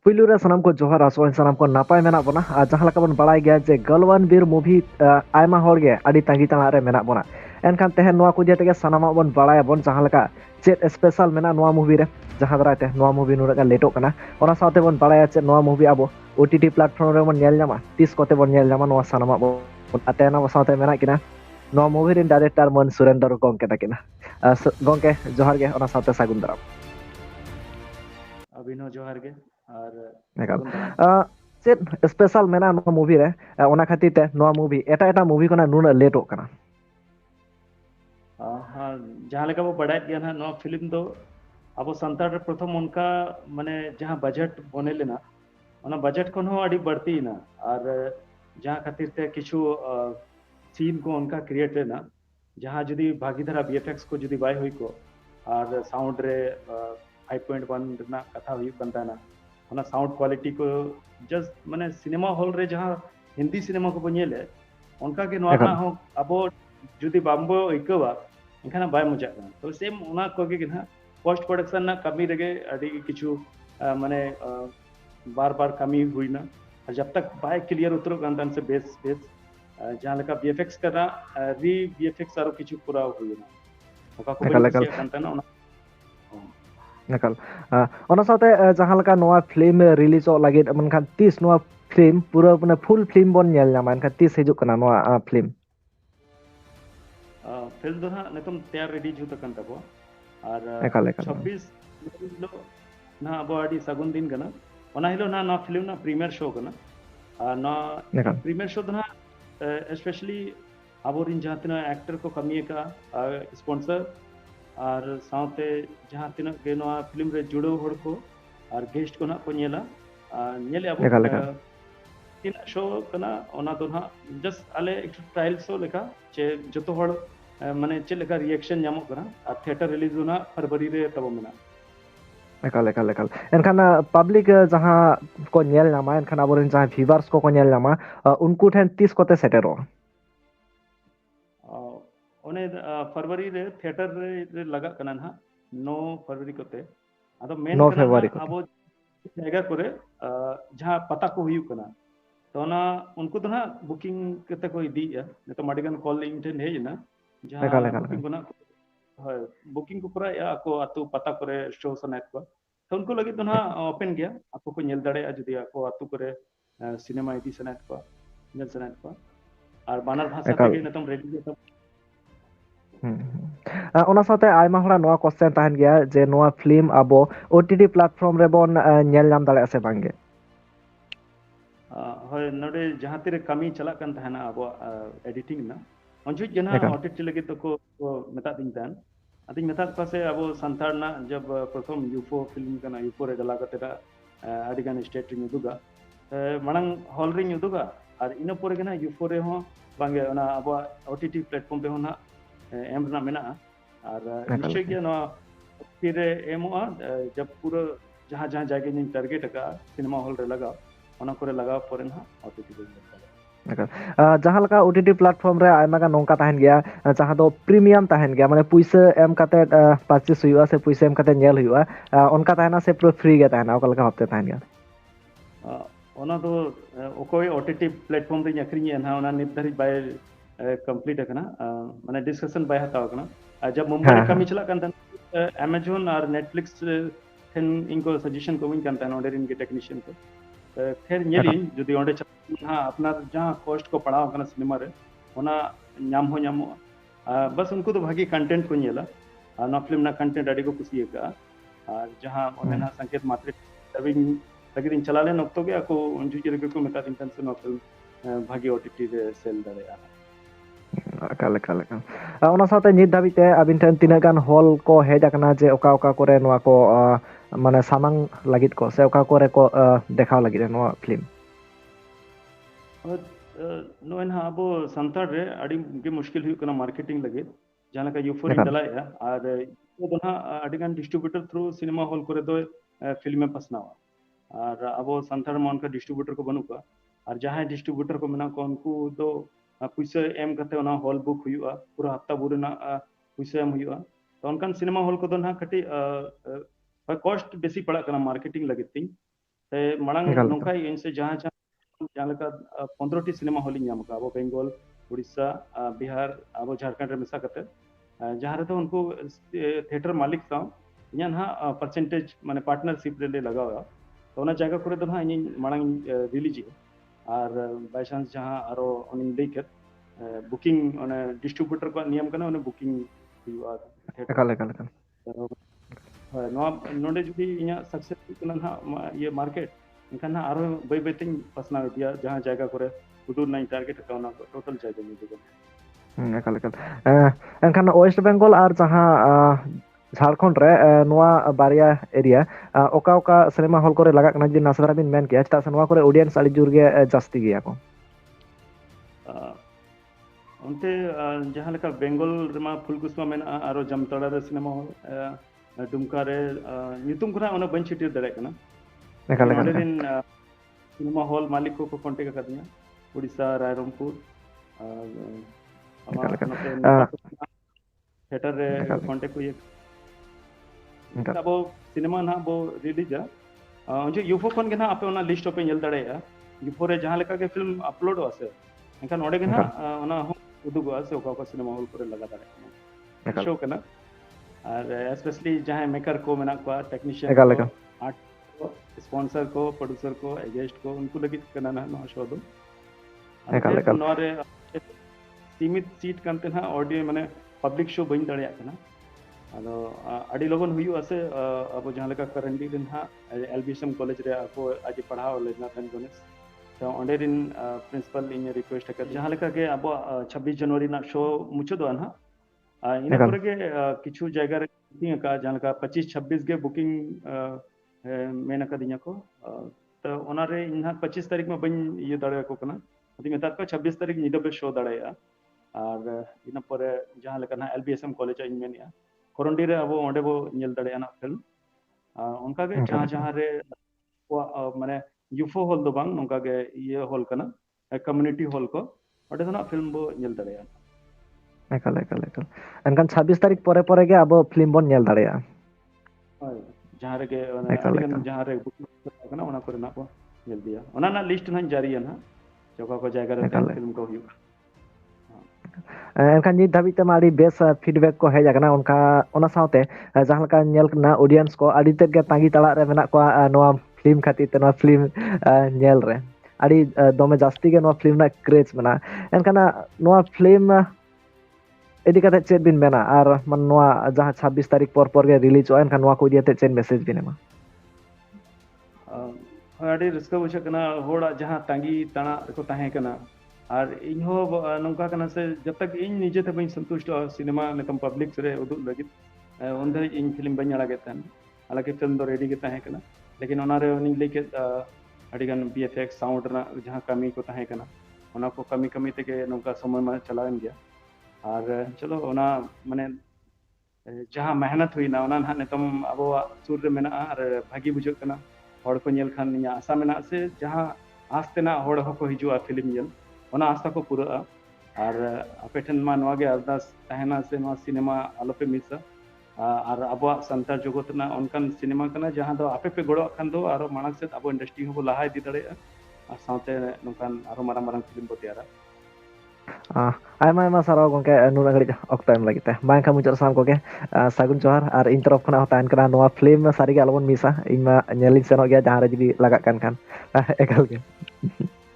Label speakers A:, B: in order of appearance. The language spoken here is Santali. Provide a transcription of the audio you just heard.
A: पुलू रे सनम को जोहार आसोन सनम को नापाय मेना बोना जहां लका बन बड़ाय गया जे गलवान बीर मूवी आयमा होर गे अडी तांगी तांगा रे मेना बोना एनखान तेहन नोआ को जेते सनामा बन बड़ाय बन जहां लका चेत स्पेशल मेना नोआ मूवी रे जहां दराते नोआ मूवी नुरा का लेटो कना ओना साथे बन बड़ाय चे नोआ मूवी आबो ओटीटी प्लेटफॉर्म रे बन नेल न्यामा तीस कोते बन नेल न्यामा नोआ सनामा बन अतेना साथे मेना किना नोआ मूवी रिन डायरेक्टर मन सुरेंद्र गोंके ताकिना गोंके जोहार गे ओना साथे सागुन दाराम
B: अभिनव जोहार गे और
A: एकाल
B: सागुन दाराम
A: चेत स्पेशल मेना नोआ मूवी रे ओना खातिर ते नोआ मूवी एटा मूवी कोना नुना लेटो कना
B: हाँ जहाँ लेका वो बड़ाय दिया ना नवा फिल्म दो अब संतार प्रथम उनका माने जहाँ बजट बने लेना ओना बजट को अड़ी बढ़ती ना और जहाँ खातिर ते किछु सीन को उनका क्रिएट लेना जहाँ जुदी भागी धरा बीएफएक्स को जुदी बाय हुई को और साउंड रे 5.1 ना कथा हुई बनता ना ओना साउंड क्वालिटी को जस्ट माने सिनेमा हॉल रे जहाँ हिंदी सिनेमा को बनिए उनका के नॉर्ना हो अब जुदी बाम्बो इकवा इनखाना बाय मजा तो सेम उना को के ना पोस्ट प्रोडक्शन ना कमी रगे अड़ी किछु माने बार बार कमी हुई ना और जब तक बाय क्लियर उतरो गंतन से बेस बेस जहाँ लका बीएफएक्स करना री बीएफएक्स आरो किछु पूरा हुई ना ओका को बनी कुसिया गंतन ना
A: नकल ओना साथे जहां लका नोआ फिल्म रिलीज लगे मनखान 30 नोआ फिल्म पूरा माने फुल फिल्म बन नेल नामा एनखान 30 हिजुक कना नोआ फिल्म
B: फिल्म दो ना नितम तैयार रेडी जुत कन तबो और
A: एकाल एकाल
B: 26 हिलो ना अब अड़ी सगुन दिन कना ओना हिलो ना ना फिल्म ना प्रीमियर शो कना ना प्रीमियर शो ना स्पेशली अब जहाँ तना एक्टर को कमी का स्पॉन्सर और साथे जहाँ तना के नोआ फिल्म रे जुड़ो हड़ को और गेस्ट को ना को नेला नेले अब तीन शो कना ओना तो ना जस्ट आले एक ट्रायल शो लेका चे जतो हड़ माने चे लेका रिएक्शन नामो कना और थिएटर रिलीज ना फरवरी रे तब मेना
A: एकाल एकाल एकाल एनखान पब्लिक जहां को नेल नामा एनखान अबोरन जहां व्यूअर्स को नेल नामा उनको ठेन 30 कोते सेटेरो
B: ओने फरवरी रे थिएटर रे लगा कना ना 9 फरवरी कोते अदो मेन
A: 9
B: कना ना
A: फरवरी को
B: अब जगह करे जहां पता को हुई कना तो ना उनको तो ना बुकिंग कते को इदी है तो मडिगन कॉल इंटेन है ना जहां
A: एकाल एकाल
B: बुकिंग को ना बुकिंग को करा या को अतु पता करे शो सनेत को तो उनको लगे तो ना ओपन गया आपको को नेल दड़े जुदी को अतु करे सिनेमा इदी सनेत को नेल सनेत को और बानर भाषा तेगे नतम रेडी तो
A: ओना साथे आयमा हड़ा नोआ क्वेश्चन ताहन गया जे नोआ फिल्म अबो ओटीटी प्लेटफॉर्म रे बन नेल नाम दाड़े से बांगे
B: होय नोडे जहां तेरे कमी चला कन तहना अब एडिटिंग ना अंजुज जना ओटीटी लगे तो को मेता दिन तहन अतिन मेता पासे अब संतार ना जब प्रथम यूफो फिल्म कना यूफो रे गला कतेरा अडिगन स्टेट रिंग दुगा मणंग हॉल रिंग दुगा और इन पोरे गना यूफो रे हो बांगे ओना अब ओटीटी प्लेटफॉर्म पे हो ना एम ना मेना और निश्चय के ना फिर एमोआ जब पूरा जहाँ जहाँ जाके जिन टारगेट का सिनेमा हॉल रे लगा ओना करे लगा पोरे ना ओटीटी पे
A: जहां लका ओटीटी प्लेटफॉर्म रे आयमा का नोंका ताहन गया जहां दो प्रीमियम ताहन गया माने पुइसा एम काते परचेस हुआ से पुइसा एम काते नेल हुआ उनका ताहना से पूरा फ्री गया ताहना ओका लका हफ्ते ताहन गया
B: ओना तो ओकोय ओटीटी प्लेटफॉर्म रे अखरिनी ना ओना नित धरि बाय कंप्लीट कना माने डिस्कशन बाय हताव कना जब मुंबई रे कमी चला कन अमेज़न और नेटफ्लिक्स थेन इनको सजेशन को विन करता है ओडर इनके टेक्नीशियन को फिर नेली जुदी ओडे हाँ अपना जहाँ कॉस्ट को पढ़ाओ कना सिनेमा रे ओना ᱧᱟᱢ हो ᱧᱟᱢᱚᱜᱼᱟ बस उनको तो भागी कंटेंट को नेला ना फिल्म ना कंटेंट अड़ी को कुसी का और जहाँ ओने ना संकेत मात्रे डबिंग लगे दिन चला लेन ऑक्टो गया को उनजू के को मेता दिन तन से ना फिल्म भागी ओटीटी रे सेल दड़े
A: काल काल काल ओना साथे नित धाबी ते अबिन ठन तिना गान हॉल को हेज आकना जे ओका ओका करे नोआ को माने सामांग लागित को से ओका करे को देखाव लागित नोआ फिल्म
B: नोन हा अब संतार रे अड़ी के मुश्किल हुई कना मार्केटिंग लगे जहां का यूफोर डला है और तो दोना अड़ी गान डिस्ट्रीब्यूटर थ्रू सिनेमा हॉल करे दो फिल्म में पसनावा और अब संतार में उनका डिस्ट्रीब्यूटर को बनू का और जहां डिस्ट्रीब्यूटर को मेना को उनको दो पैसा एम करते ओना हॉल बुक हुआ पूरा हफ्ता बुरे ना पैसा एम हुआ तो उनका सिनेमा हॉल को दो ना कटी कॉस्ट बेसी पड़ा कना मार्केटिंग लगे तीन ते मड़ांग
A: ᱮᱠᱟᱞ ᱮᱠᱟᱞ
B: नौका इनसे जहाँ जहाँ जहाँ लगा 15टी सिनेमा हॉल ᱧᱟᱢ ᱠᱟᱜᱼᱟ ᱟᱵᱚ बेंगल उड़ीसा बिहार ᱟᱵᱚ झारखंड रे मेसा करते जहाँ रे तो उनको थिएटर मालिक साव ᱤᱧᱟᱹᱜ ᱱᱟᱦᱟᱜ ᱯᱟᱨᱥᱮᱱᱴᱮᱡᱽ ᱢᱟᱱᱮ ᱯᱟᱨᱴᱱᱟᱨᱥᱤᱯ ᱨᱮᱞᱮ ᱞᱟᱜᱟᱣᱟ ᱛᱚ ᱚᱱᱟ ᱡᱟᱭᱜᱟ ᱠᱚᱨᱮ ᱫᱚ ᱱᱟᱦᱟᱜ ᱤᱧ ᱢᱟᱲᱟᱝ ᱨᱤᱞᱤᱡᱮᱜᱼᱟ ᱟᱨ बाय चांस जहाँ आरो उन्हीं ᱞᱟᱹᱭ ᱠᱮᱫ बुकिंग ᱚᱱᱮ ᱰᱤᱥᱴᱨᱤᱵᱤউᱴᱟᱨ ᱠᱚ नियम ᱠᱟᱱᱟ ᱚᱱᱮ बुकिंग हुआ थिएटर
A: ᱮᱠᱟᱞ ᱮᱠᱟᱞ ᱮᱠᱟᱞ
B: ᱦᱳᱭ ᱱᱚᱣᱟ ᱱᱚᱰᱮ ᱡᱩᱫᱤ ᱤᱧᱟᱹᱜ ᱥᱟᱠᱥᱮᱥ ᱠᱟᱱᱟ ᱱᱟᱦᱟᱜ ᱤᱭᱟᱹ ᱢᱟᱨᱠᱮᱴ ᱮᱱᱠᱷᱟᱱ ᱱᱟᱦᱟᱜ ᱟᱨᱦᱚᱸ ᱵᱟᱹᱭ ᱵᱟᱹᱭᱛᱮᱧ ᱯᱟᱥᱱᱟᱣ ᱤᱫᱤᱭᱟ ᱡᱟᱦᱟᱸ ᱡᱟᱭᱜᱟ ᱠᱚᱨᱮ ᱩᱫᱩᱜ ᱨᱮᱱᱟᱜ ᱤᱧ ᱴᱟᱨᱜᱮᱴ ᱟᱠᱟᱫᱟ ᱚᱱᱟ ᱴᱳᱴᱟᱞ ᱡᱟᱭᱜᱟ ᱧᱤᱫᱟᱹ
A: ᱮᱠᱟᱞ ᱮᱠᱟᱞ ᱮᱱᱠᱷᱟन ওয়েস্ট বেঙ্গল আর ᱡᱟᱦᱟᱸ ঝাড়খণ্ড ᱨᱮ ᱱᱚᱣᱟ ᱵᱟᱨᱭᱟ ᱮᱨᱤয়া ᱚᱠᱟ ᱚᱠᱟ ᱥᱤᱱᱮᱢᱟ ᱦᱚᱞ ᱠᱚᱨᱮ ᱞᱟᱜᱟᱜ ᱠᱟᱱᱟ ᱡᱩᱫᱤ ᱱᱟᱥᱮ ᱫᱷᱟᱨᱟ ᱵᱤᱱ ᱢᱮᱱ ᱠᱮᱭᱟ ᱪᱮᱫᱟᱜ ᱥᱮ ᱱᱚᱣᱟ ᱠᱚᱨᱮ ᱚᱰᱤᱭᱮন্স ᱟᱹᱰᱤ ᱡᱳᱨ ᱜᱮ ᱡᱟᱹᱥᱛᱤ ᱜᱮᱭᱟ ᱠᱚ
B: ᱚᱱᱛᱮ ᱡᱟᱦᱟᱸ ᱞᱮᱠᱟ ᱵᱮᱝᱜᱚᱞ ᱨᱮᱢᱟ ᱯᱷᱩᱞᱠᱩᱥᱢᱟ ᱢᱮᱱᱟᱜᱼᱟ ᱟᱨᱚ ᱡᱟᱢᱛᱟᱲᱟ ᱨᱮ ᱥᱤᱱᱮᱢᱟ ᱦᱚᱞ ᱫᱩᱢᱠᱟ ᱨᱮ ᱧᱩᱛᱩᱢ ᱠᱚ ᱱᱟᱦᱟᱜ ᱚᱱᱟ ᱵᱟᱹᱧ ᱪᱷᱤᱴᱟᱹᱣ ᱫᱟᱲᱮᱭᱟᱜ ᱠᱟᱱᱟ
A: ᱮᱠᱟᱞ
B: ᱞᱮᱠᱤᱱ
A: ᱮᱠᱟᱞ
B: ᱚᱸᱰᱮ
A: ᱮᱠᱟᱞ
B: ᱨᱮᱱ सिनेमा हॉल मालिक को कांटेक्ट akadinya उड़ीसा रायरंगपुर
A: ᱮᱠᱟᱞ
B: आमा
A: ᱮᱠᱟल
B: नोते नेपाल थिएटर रे
A: ᱮᱠᱟᱞ
B: कांटेक्ट हुई
A: ᱮᱠᱟᱞ
B: अब सिनेमा ना बो रिलीजा जो यूफो खन के ना आपे ओना लिस्ट पे ñel दाड़ेया यूफो रे जहां लेका के फिल्म अपलोड आसे एनखान ओडे के ना ओना उदुगो आसे ओका ओका सिनेमा हॉल करे लगा दाड़े शो कना और स्पेशली जहां मेकर को मेना को टेक्नीशियन
A: ᱮᱠᱟᱞ
B: को
A: ᱮᱠᱟल
B: आर्ट को स्पॉन्सर को प्रोड्यूसर को गेस्ट को उनको लगी कना ना नो शो दो
A: ᱮᱠᱟᱞ
B: अंते
A: ᱮᱠᱟल
B: नोरे सीमित सीट कानते ना ऑडियो माने पब्लिक शो बइन दाड़िया कना आदो अड़ी लोगन हुई आसे अब जहां लेका करंडी दिन हा एलबीएसएम कॉलेज रे आपको आज पढ़ाओ लेना तन गनेस तो ओंडे दिन प्रिंसिपल इन रिक्वेस्ट कर जहां लेका के अब 26 जनवरी ना शो मुचदो ना इन
A: ᱮᱠᱟᱞ
B: परे के किछु जगह रे बुकिंग का जहां लेका 25 26 के बुकिंग मेन कदिnya को तो ओना रे इन 25 तारीख में बन ये दाड़े को कना अति मेता को 26 तारीख निदा पे शो दाड़ेया और इन परे जहां लेका ना एलबीएसएम कॉलेज इन मेनिया कोरंडी रे अब ओंडे बो ñel दाड़ेया ना फिल्म उनका के
A: ᱮᱠᱟᱞ
B: जहां
A: ᱮᱠᱟᱞ
B: जहां रे माने यूफो हॉल दो बांग उनका के ये हॉल कना कम्युनिटी हॉल को ओंडे ना फिल्म बो ñel दाड़ेया
A: ᱮᱠᱟᱞ ᱮᱠᱟᱞ ᱮᱠᱟᱞ ᱮᱱᱠᱷᱟᱱ 26 ᱛᱟᱹᱨᱤᱠᱷ ᱯᱚᱨᱮ ᱯᱚᱨᱮ ᱜᱮ ᱟᱵᱚ ᱯᱷᱤल्म ᱵᱚᱱ ᱧᱮᱞ ᱫᱟᱲᱮᱭᱟᱜᱼᱟ
B: जहां रे के
A: ᱮᱠᱟᱞ
B: अड़ी गन
A: ᱮᱠᱟल
B: जहां रे कना ओना करे ना को ñel दिया ओना ना लिस्ट ना जारी है ना जगह को जायगा रे
A: ᱮᱠᱟᱞ
B: फिल्म को हुई
A: ᱮᱱᱠᱷᱟन ᱱᱤᱛ ᱫᱷᱟᱹᱵᱤᱡ ᱛᱮᱢᱟ ᱟᱹᱰᱤ ᱵᱮᱥ ᱯᱷᱤᱰᱵᱮᱠ ᱠᱚ ᱦᱮᱡ ᱟᱠᱟᱱᱟ ᱚᱱᱠᱟ ᱚᱱᱟ ᱥᱟᱶᱛᱮ ᱡᱟᱦᱟᱸ ᱞᱮᱠᱟ ᱧᱮᱞ ᱠᱟᱱᱟ ᱚᱰᱤᱭᱮন্স ᱠᱚ ᱟᱹᱰᱤ ᱛᱮᱫ ᱜᱮ ᱛᱟᱺᱜᱤ ᱛᱟᱲᱟᱜ ᱨᱮ ᱢᱮᱱᱟᱜ ᱠᱚᱣᱟ ᱱᱚᱣᱟ ᱯᱷᱤल्म ᱠᱷᱟᱹᱛᱤᱨ ᱛᱮ ᱱᱚᱣᱟ ᱯᱷᱤल्म ᱧᱮᱞ ᱨᱮ ᱟᱹᱰᱤ ᱫᱚᱢᱮ ᱡᱟᱹᱥᱛᱤ ᱜᱮ ᱱᱚᱣᱟ ᱯᱷᱤल्म ᱨᱮᱱᱟᱜ ᱠᱨᱮᱡ ᱢᱮᱱᱟᱜᱼᱟ ᱮᱱᱠᱷᱟᱱ ᱱᱚᱣᱟ ᱯᱷᱤल्म ᱤᱫᱤ ᱠᱟᱛᱮ ᱪᱮᱫ ᱵᱤᱱ ᱢᱮᱱᱟ ᱟᱨ ᱱᱚᱣᱟ ᱡᱟᱦᱟᱸ 26 ᱛᱟᱹᱨᱤᱠᱷ ᱯᱚᱨ ᱯᱚᱨ ᱜᱮ ᱨᱤᱞᱤᱡᱚᱜᱼᱟ ᱮᱱᱠᱷᱟन ᱱᱚᱣᱟ ᱠᱚ ᱤᱫᱤ ᱠᱟᱛᱮ ᱪᱮᱫ ᱢᱮᱥᱮᱡ ᱵᱤᱱ ᱮᱢᱟ
B: अड़ी रिस्क बुझे कना होड़ा जहां तांगी ताना को ताहे कना और इन हो नौका कना से जब तक इन निजे ते बइन संतुष्ट सिनेमा नेतम पब्लिक रे उदुग लगित उनदे इन फिल्म बइन अड़ा गेतन हालांकि फिल्म दो रेडी के ताहे कना लेकिन ओना रे उनी लेके अड़ी गन बीएफएक्स साउंड ना जहां कमी को ताहे कना ओना को कमी कमी ते के नौका समय में चलावन गया और चलो ओना माने जहां मेहनत हुई ना ओना ना नेतम अब सुर रे मेना और भागी बुझे कना हड़ को ñel खान इᱧ आशा मेना से जहां आस्तेना हड़ हको हिजुआ फिल्म ñel ओना आशा को पूरा और आपे ठन मा नवा गे अरदास तहना से मा सिनेमा आलोपे मिसा और अब संतार जगत ना उनकान सिनेमा कना जहां दो आपे पे गड़ो खान दो और मानक से अब इंडस्ट्री हो लहा इदी दड़े और साथे नोकान आरो मारang मारang फिल्म को तैयारा
A: ᱟᱭᱢᱟ ᱥᱟᱨᱦᱟᱣ ᱜᱚᱝᱠᱮ ᱱᱩᱱᱟᱹᱜ ᱜᱷᱟᱹᱲᱤᱡ ᱚᱠᱛᱚ ᱮᱢ ᱞᱟᱹᱜᱤᱫ ᱛᱮ ᱢᱟ ᱮᱱᱠᱷᱟᱱ ᱢᱩᱪᱟᱹᱫ ᱥᱟᱱᱟᱢ ᱠᱚᱜᱮ ᱥᱟᱹᱜᱩᱱ ᱡᱚᱦᱟᱨ ᱟᱨ ᱤᱧ ᱛᱚᱨᱚᱯ ᱠᱷᱚᱱᱟᱜ ᱦᱚᱸ ᱛᱟᱦᱮᱱ ᱠᱟᱱᱟ ᱱᱚᱣᱟ ᱯᱷᱤल्म ᱥᱟᱹᱨᱤᱜᱮ ᱟᱞᱚᱵᱚᱱ ᱢᱤᱥᱟ ᱤᱧ ᱢᱟ ᱧᱮᱞᱤᱧ ᱥᱮᱱᱚᱜ ᱜᱮᱭᱟ ᱡᱟᱦᱟᱸ ᱨᱮ ᱡᱩᱫᱤ ᱞᱟᱜᱟᱜ ᱠᱟᱱ ᱠᱷᱟᱱ ᱮᱠᱟᱞ ᱜᱮ